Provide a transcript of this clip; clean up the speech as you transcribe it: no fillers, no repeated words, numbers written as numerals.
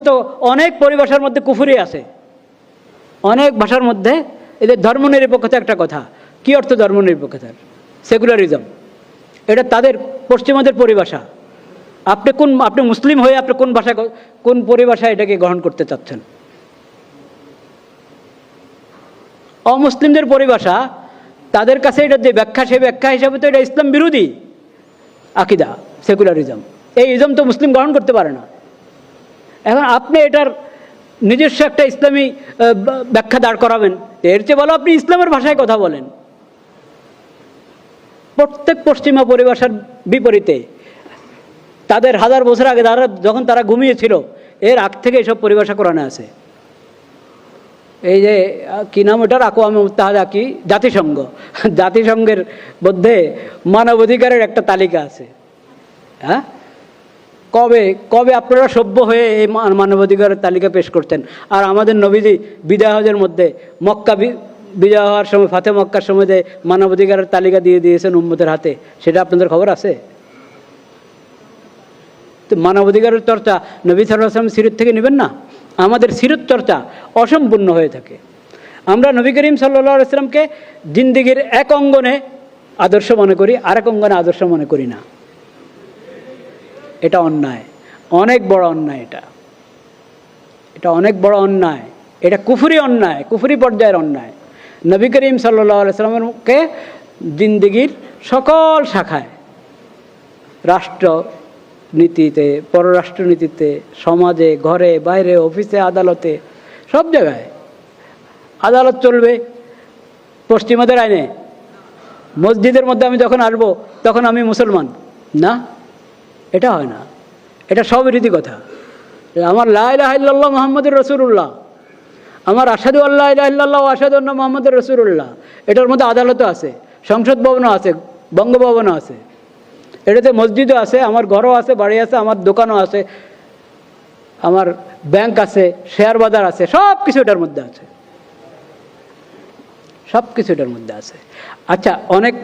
তো অনেক পরিভাষার মধ্যে কুফরি আছে, অনেক ভাষার মধ্যে। এদের ধর্মনিরপেক্ষতা একটা কথা, কি অর্থ ধর্মনিরপেক্ষতার? সেকুলারিজম, এটা তাদের পশ্চিমাদের পরিভাষা। আপনি মুসলিম হয়ে আপনি কোন ভাষা, কোন পরিভাষা এটাকে গ্রহণ করতে চাচ্ছেন? অমুসলিমদের পরিভাষা, তাদের কাছে এটা যে ব্যাখ্যা, সেই ব্যাখ্যা হিসাবে তো এটা ইসলাম বিরোধী আকিদা, সেকুলারিজম। এই ইজম তো মুসলিম গ্রহণ করতে পারে না। এখন আপনি এটার নিজস্ব একটা ইসলামী ব্যাখ্যা দাঁড় করাবেন, এর চেয়ে ভালো আপনি ইসলামের ভাষায় কথা বলেন। প্রত্যেক পশ্চিমা পরিভাষার বিপরীতে তাদের হাজার বছর আগে যখন তারা ঘুমিয়েছিল, এর আগ থেকে এসব পরিভাষা কোরআনে আছে। এই যে কি নাম ওটার, আকওয়াম মুত্তাহিদা, কি জাতিসংঘের মধ্যে মানবাধিকারের একটা তালিকা আছে। হ্যাঁ, কবে কবে আপনারা সভ্য হয়ে এই মানবাধিকারের তালিকা পেশ করতেন? আর আমাদের নবীজি বিদায় হজের মধ্যে মক্কা বিজয় হওয়ার সময়, ফাতে মক্কার সময় যে মানবাধিকারের তালিকা দিয়ে দিয়েছেন উম্মতের হাতে, সেটা আপনাদের খবর আছে? তো মানবাধিকারের চর্চা নবী সাল্লাল্লাহু আলাইহি ওয়াসাল্লাম সিরত থেকে নেবেন না? আমাদের সিরত চর্চা অসম্পূর্ণ হয়ে থাকে। আমরা নবী করিম সাল্লাল্লাহু আলাইহি ওয়াসাল্লামকে জিন্দেগির এক অঙ্গনে আদর্শ মনে করি, আরেক অঙ্গনে আদর্শ মনে করি না। এটা অন্যায়, অনেক বড় অন্যায়। এটা অনেক বড় অন্যায়। এটা কুফরি অন্যায়, কুফরি পর্যায়ের অন্যায়। নবী করিম সাল্লাল্লাহু আলাইহি ওয়াসাল্লামকে জিন্দেগির সকল শাখায়, রাষ্ট্রনীতিতে, পররাষ্ট্রনীতিতে, সমাজে, ঘরে, বাইরে, অফিসে, আদালতে, সব জায়গায় আদালত চলবে পশ্চিমাদের আইনে। মসজিদের মধ্যে আমি যখন আসবো তখন আমি মুসলমান না, এটা হয় না। এটা সব রীতি কথা। আমার লা ইলাহা ইল্লাল্লাহ মুহাম্মাদুর রাসূলুল্লাহ, আমার আশহাদু আল্লা ইলাহা ইল্লাল্লাহ ওয়া আশহাদু আন্না মুহাম্মাদুর রাসূলুল্লাহ, এটার মধ্যে আদালতও আছে, সংসদ ভবনও আছে, বঙ্গভবনও আছে, এটাতে মসজিদও আছে, আমার ঘরও আছে, বাড়ি আছে, আমার দোকানও আছে, আমার ব্যাংক আছে, শেয়ার বাজার আছে, সব কিছু এটার মধ্যে আছে, সব কিছু এটার মধ্যে আছে। আচ্ছা, অনেক